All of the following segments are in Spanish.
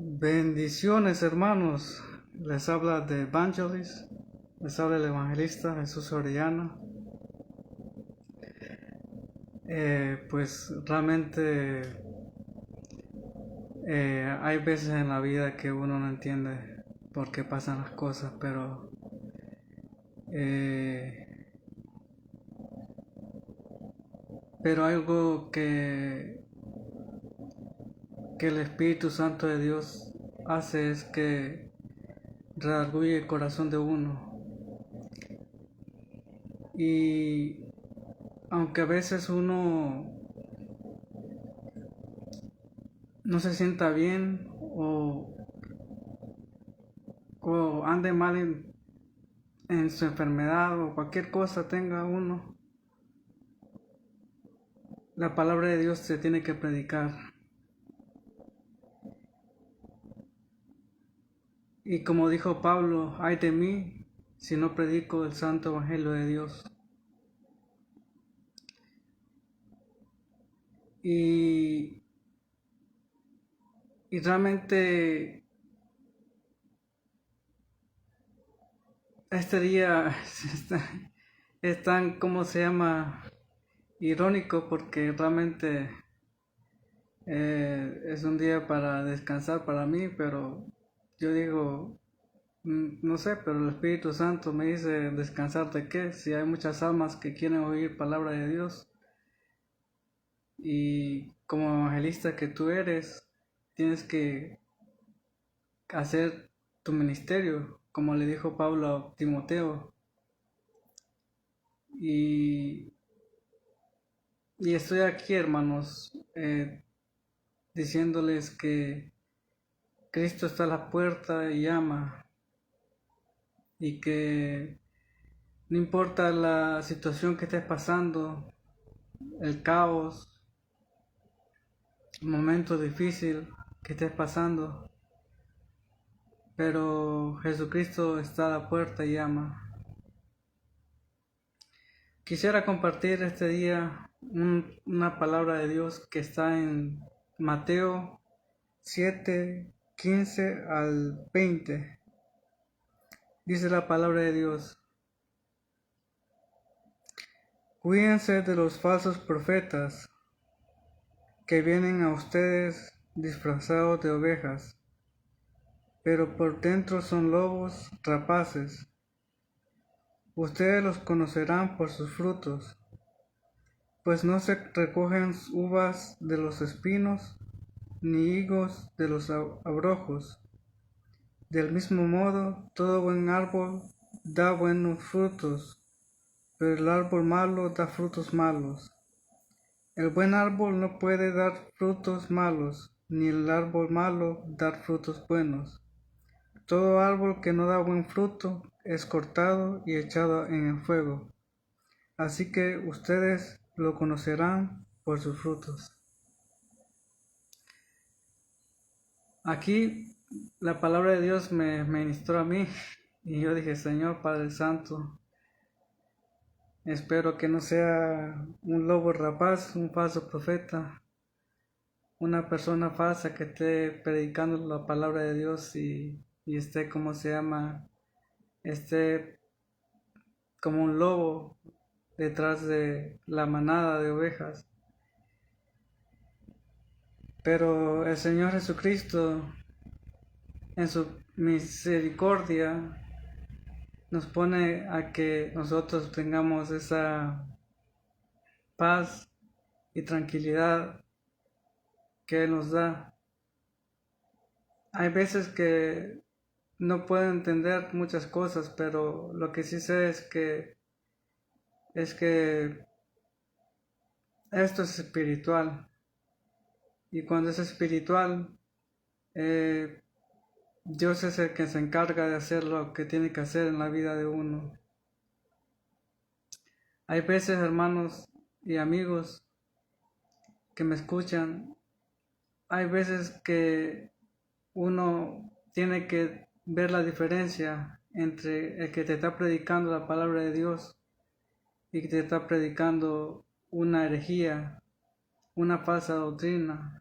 Bendiciones, hermanos. Les habla The Evangelist, les habla el evangelista Jesús Orellana. Pues realmente hay veces en la vida que uno no entiende por qué pasan las cosas, eh, pero algo que el Espíritu Santo de Dios hace es que redarguye el corazón de uno. Y aunque a veces uno no se sienta bien o ande mal en su enfermedad o cualquier cosa tenga uno, la palabra de Dios se tiene que predicar. Y como dijo Pablo, ay de mí si no predico el santo evangelio de Dios. Y, y realmente este día es tan, ¿cómo se llama? Irónico, porque realmente es un día para descansar para mí, pero yo digo, no sé, pero el Espíritu Santo me dice descansar de qué, si hay muchas almas que quieren oír palabra de Dios. Y como evangelista que tú eres, tienes que hacer tu ministerio, como le dijo Pablo a Timoteo. Y, y estoy aquí, hermanos, diciéndoles que Cristo está a la puerta y llama, y que no importa la situación que estés pasando, el caos, el momento difícil que estés pasando, pero Jesucristo está a la puerta y llama. Quisiera compartir este día una palabra de Dios que está en Mateo 7, 15 al 20. Dice la palabra de Dios: Cuídense de los falsos profetas que vienen a ustedes disfrazados de ovejas, pero por dentro son lobos rapaces. Ustedes los conocerán por sus frutos, pues no se recogen uvas de los espinos, ni higos de los abrojos. Del mismo modo, todo buen árbol da buenos frutos, pero el árbol malo da frutos malos. El buen árbol no puede dar frutos malos, ni el árbol malo dar frutos buenos. Todo árbol que no da buen fruto es cortado y echado en el fuego. Así que ustedes lo conocerán por sus frutos. Aquí la palabra de Dios me ministró a mí y yo dije: Señor Padre Santo, espero que no sea un lobo rapaz, un falso profeta, una persona falsa que esté predicando la palabra de Dios y esté, ¿cómo se llama? Esté como un lobo detrás de la manada de ovejas. Pero el Señor Jesucristo, en su misericordia, nos pone a que nosotros tengamos esa paz y tranquilidad que Él nos da. Hay veces que no puedo entender muchas cosas, pero lo que sí sé es que esto es espiritual. Y cuando es espiritual, Dios es el que se encarga de hacer lo que tiene que hacer en la vida de uno. Hay veces, hermanos y amigos que me escuchan, hay veces que uno tiene que ver la diferencia entre el que te está predicando la palabra de Dios y que te está predicando una herejía, una falsa doctrina.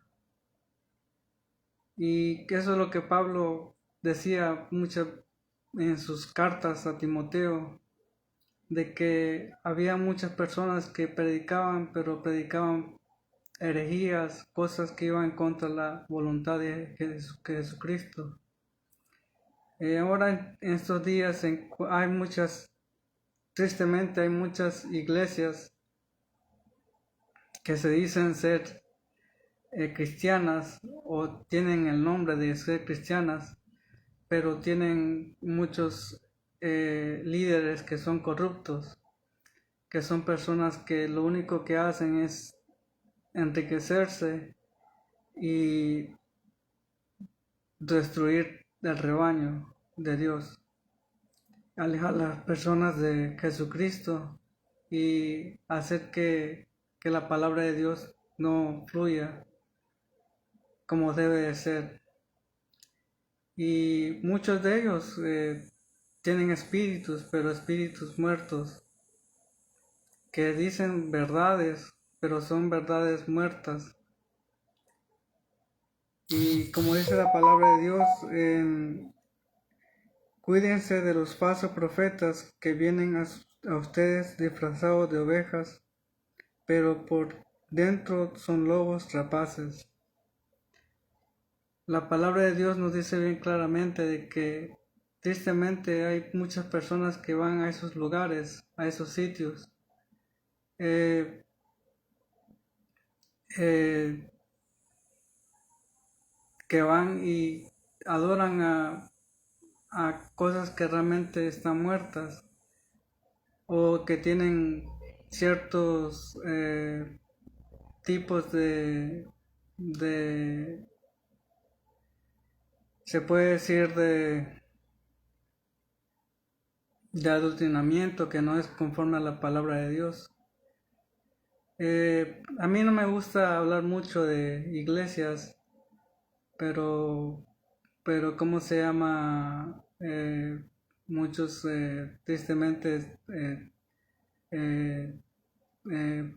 Y eso es lo que Pablo decía muchas en sus cartas a Timoteo, de que había muchas personas que predicaban, pero predicaban herejías, cosas que iban contra la voluntad de Jesucristo. Ahora en estos días hay muchas, tristemente hay muchas iglesias que se dicen ser cristianas o tienen el nombre de ser cristianas, pero tienen muchos líderes que son corruptos, que son personas que lo único que hacen es enriquecerse y destruir el rebaño de Dios, alejar a las personas de Jesucristo y hacer que la palabra de Dios no fluya como debe de ser. Y muchos de ellos tienen espíritus, pero espíritus muertos, que dicen verdades, pero son verdades muertas. Y como dice la palabra de Dios, cuídense de los falsos profetas que vienen a ustedes disfrazados de ovejas, pero por dentro son lobos rapaces. La palabra de Dios nos dice bien claramente de que tristemente hay muchas personas que van a esos lugares, a esos sitios, eh, eh, que van y adoran a cosas que realmente están muertas o que tienen ciertos tipos de, se puede decir, de adoctrinamiento que no es conforme a la palabra de Dios. A mí no me gusta hablar mucho de iglesias, pero ¿cómo se llama? Muchos tristemente eh, eh,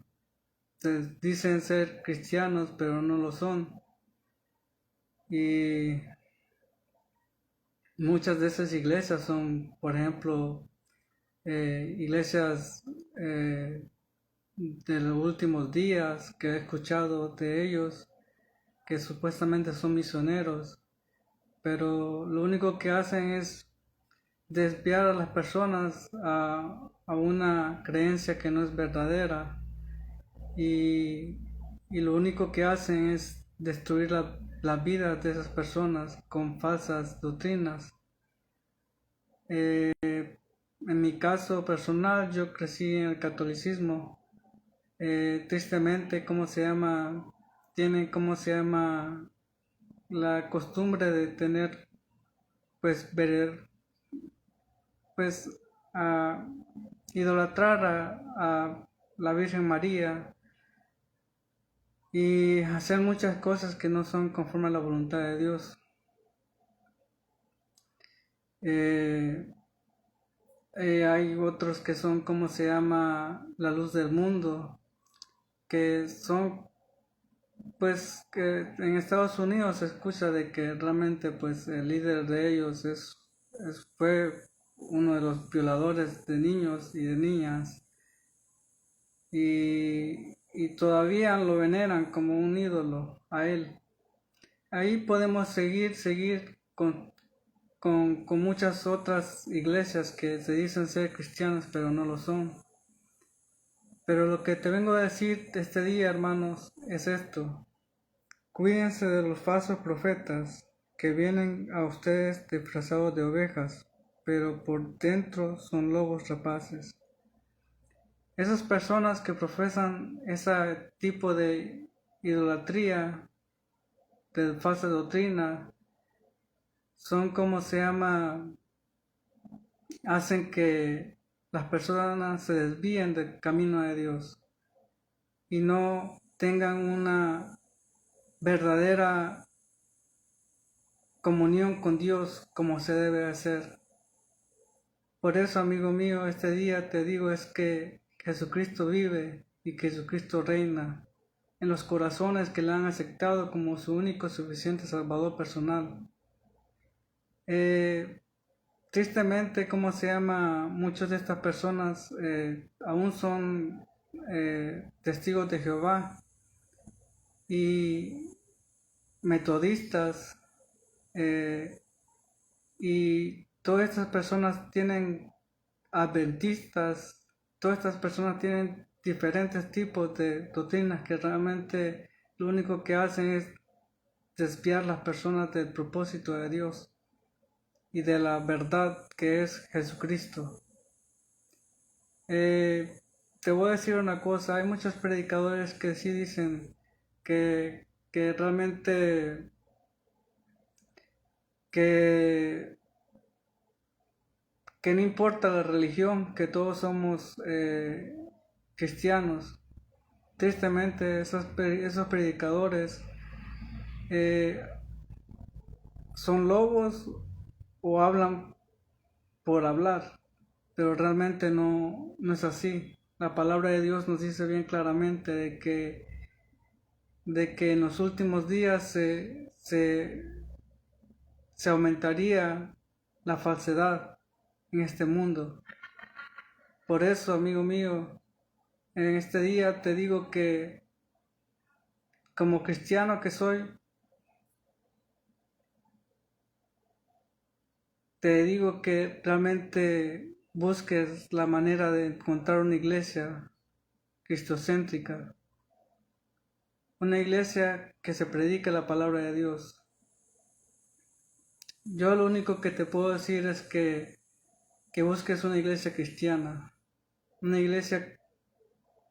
dicen ser cristianos, pero no lo son. Y muchas de esas iglesias son, por ejemplo, iglesias de los últimos días que he escuchado de ellos, que supuestamente son misioneros, pero lo único que hacen es desviar a las personas a una creencia que no es verdadera y, y lo único que hacen es destruir la vida de esas personas con falsas doctrinas. En mi caso personal, yo crecí en el catolicismo. Tristemente, ¿cómo se llama? Tienen, ¿cómo se llama? La costumbre de tener, pues, ver, pues, a idolatrar a la Virgen María y hacer muchas cosas que no son conforme a la voluntad de Dios. Eh, hay otros que son, ¿cómo se llama? La luz del mundo, que son, pues, que en Estados Unidos se escucha de que realmente, pues, el líder de ellos fue uno de los violadores de niños y de niñas y todavía lo veneran como un ídolo a él. Ahí podemos seguir con muchas otras iglesias que se dicen ser cristianas pero no lo son. Pero lo que te vengo a decir este día, hermanos, es esto. Cuídense de los falsos profetas que vienen a ustedes disfrazados de ovejas, pero por dentro son lobos rapaces. Esas personas que profesan ese tipo de idolatría, de falsa doctrina, son como se llama, hacen que las personas se desvíen del camino de Dios y no tengan una verdadera comunión con Dios como se debe hacer. Por eso, amigo mío, este día te digo es que Jesucristo vive y que Jesucristo reina en los corazones que le han aceptado como su único suficiente Salvador personal. Tristemente, muchas de estas personas aún son testigos de Jehová y metodistas, y todas estas personas tienen adventistas, todas estas personas tienen diferentes tipos de doctrinas que realmente lo único que hacen es desviar las personas del propósito de Dios y de la verdad que es Jesucristo. Te voy a decir una cosa, hay muchos predicadores que sí dicen que realmente que no importa la religión, que todos somos cristianos. Tristemente esos predicadores son lobos o hablan por hablar, pero realmente no es así. La palabra de Dios nos dice bien claramente de que en los últimos días se aumentaría la falsedad en este mundo. Por eso, amigo mío, en este día te digo que como cristiano que soy, te digo que realmente busques la manera de encontrar una iglesia cristocéntrica, una iglesia que se predique la palabra de Dios. Yo lo único que te puedo decir es que busques una iglesia cristiana, una iglesia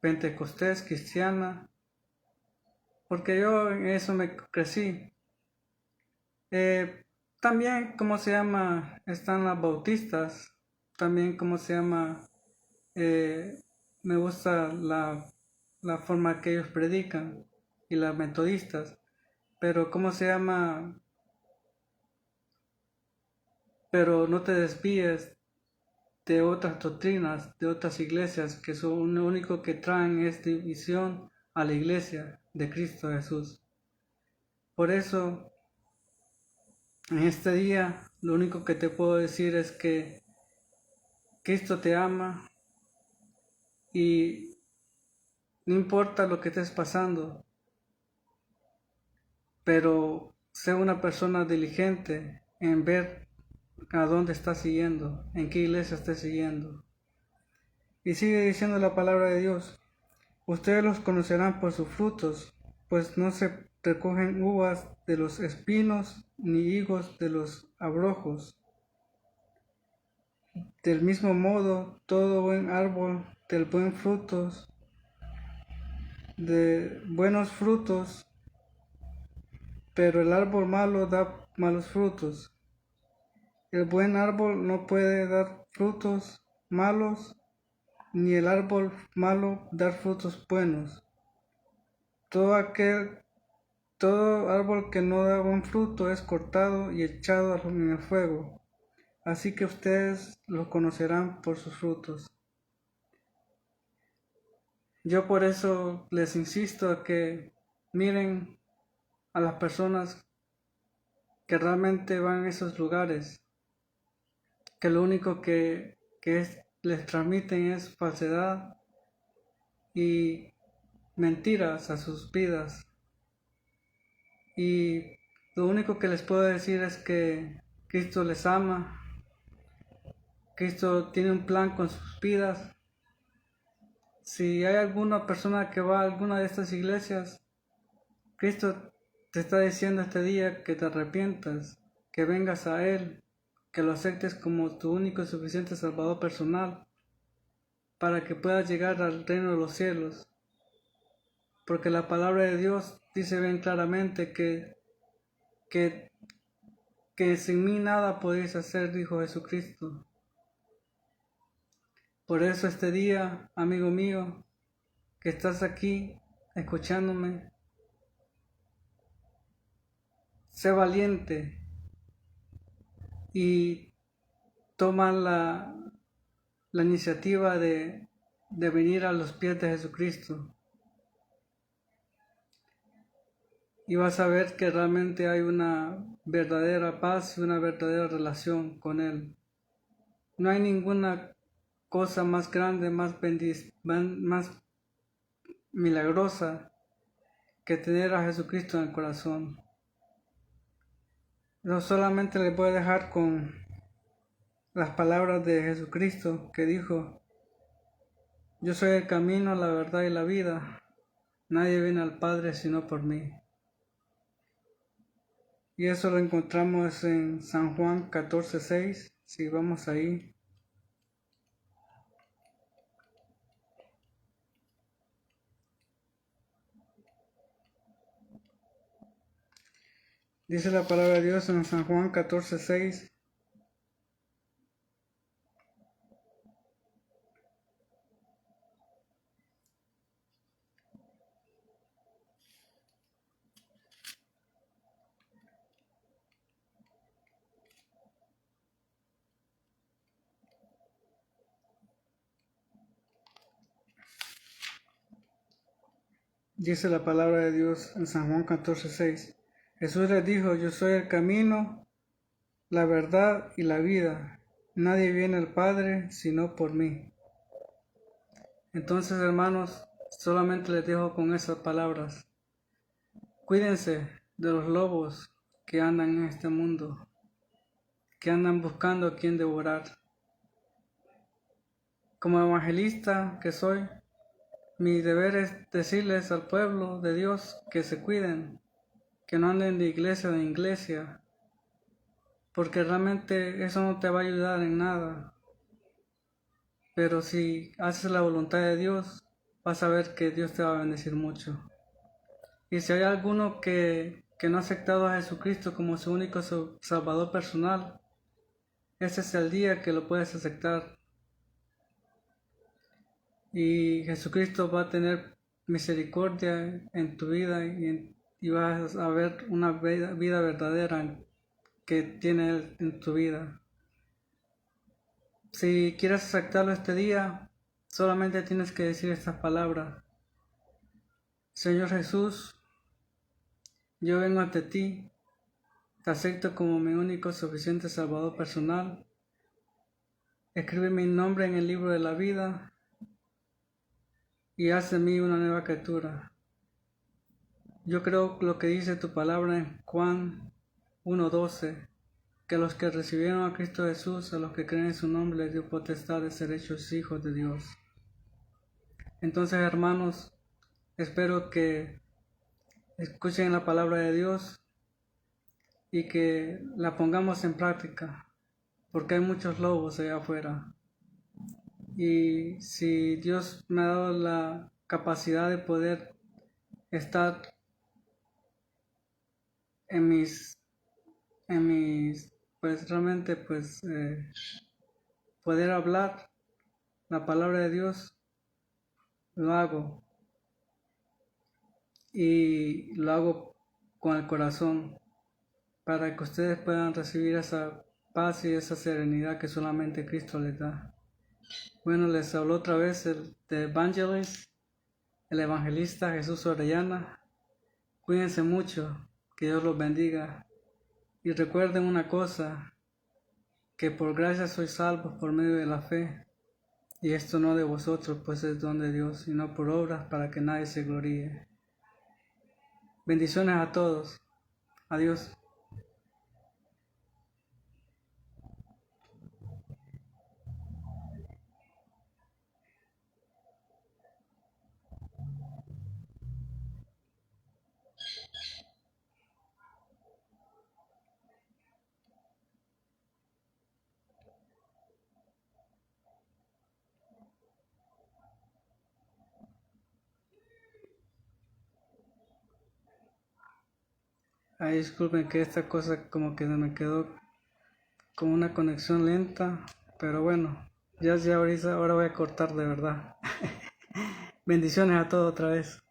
pentecostés cristiana, porque yo en eso me crecí. También, están las bautistas, también, me gusta la forma que ellos predican, y las metodistas, pero, pero no te desvíes de otras doctrinas, de otras iglesias, que son lo único que traen es división a la iglesia de Cristo Jesús. Por eso, en este día, lo único que te puedo decir es que Cristo te ama y no importa lo que estés pasando, pero sé una persona diligente en ver a dónde estás siguiendo, en qué iglesia estás siguiendo. Y sigue diciendo la palabra de Dios: ustedes los conocerán por sus frutos, pues no se recogen uvas de los espinos, ni higos de los abrojos. Del mismo modo, todo buen árbol de buenos frutos, pero el árbol malo da malos frutos. El buen árbol no puede dar frutos malos, ni el árbol malo dar frutos buenos. Todo árbol que no da buen fruto es cortado y echado en el fuego. Así que ustedes lo conocerán por sus frutos. Yo por eso les insisto a que miren a las personas que realmente van a esos lugares, que lo único les transmiten es falsedad y mentiras a sus vidas. Y lo único que les puedo decir es que Cristo les ama, Cristo tiene un plan con sus vidas. Si hay alguna persona que va a alguna de estas iglesias, Cristo te está diciendo este día que te arrepientas, que vengas a Él, que lo aceptes como tu único y suficiente Salvador personal, para que puedas llegar al reino de los cielos. Porque la palabra de Dios dice bien claramente que sin mí nada podéis hacer, dijo Jesucristo. Por eso este día, amigo mío, que estás aquí escuchándome, sé valiente y toma la iniciativa de venir a los pies de Jesucristo. y vas a ver que realmente hay una verdadera paz y una verdadera relación con Él. No hay ninguna cosa más grande, más milagrosa que tener a Jesucristo en el corazón. Yo solamente les voy a dejar con las palabras de Jesucristo que dijo: yo soy el camino, la verdad y la vida. Nadie viene al Padre sino por mí. Y eso lo encontramos en San Juan 14:6. Si vamos ahí. Dice la palabra de Dios en San Juan 14:6. Dice la palabra de Dios en San Juan 14:6. Jesús les dijo: yo soy el camino, la verdad y la vida. Nadie viene al Padre sino por mí. Entonces, hermanos, solamente les dejo con esas palabras. Cuídense de los lobos que andan en este mundo, que andan buscando a quien devorar. Como evangelista que soy, mi deber es decirles al pueblo de Dios que se cuiden, que no anden de iglesia en iglesia, porque realmente eso no te va a ayudar en nada. Pero si haces la voluntad de Dios, vas a ver que Dios te va a bendecir mucho. Y si hay alguno que no ha aceptado a Jesucristo como su único Salvador personal, ese es el día que lo puedes aceptar. Y Jesucristo va a tener misericordia en tu vida y vas a ver una vida verdadera que tiene Él en tu vida. Si quieres aceptarlo este día, solamente tienes que decir estas palabras: Señor Jesús, yo vengo ante ti, te acepto como mi único suficiente Salvador personal. Escribe mi nombre en el libro de la vida y haz de mí una nueva criatura. Yo creo lo que dice tu palabra en Juan 1:12, que a los que recibieron a Cristo Jesús, a los que creen en su nombre, les dio potestad de ser hechos hijos de Dios. Entonces, hermanos, espero que escuchen la palabra de Dios y que la pongamos en práctica, porque hay muchos lobos allá afuera. Y si Dios me ha dado la capacidad de poder estar en mis pues realmente poder hablar la palabra de Dios, lo hago, y lo hago con el corazón, para que ustedes puedan recibir esa paz y esa serenidad que solamente Cristo les da. Bueno, les habló otra vez el evangelista Jesús Orellana. Cuídense mucho, que Dios los bendiga. Y recuerden una cosa, que por gracia sois salvos por medio de la fe, y esto no de vosotros, pues es don de Dios, y no por obras, para que nadie se gloríe. Bendiciones a todos. Adiós. Ay, disculpen que esta cosa como que se me quedó con una conexión lenta, pero bueno, ya ahora voy a cortar de verdad. Bendiciones a todos otra vez.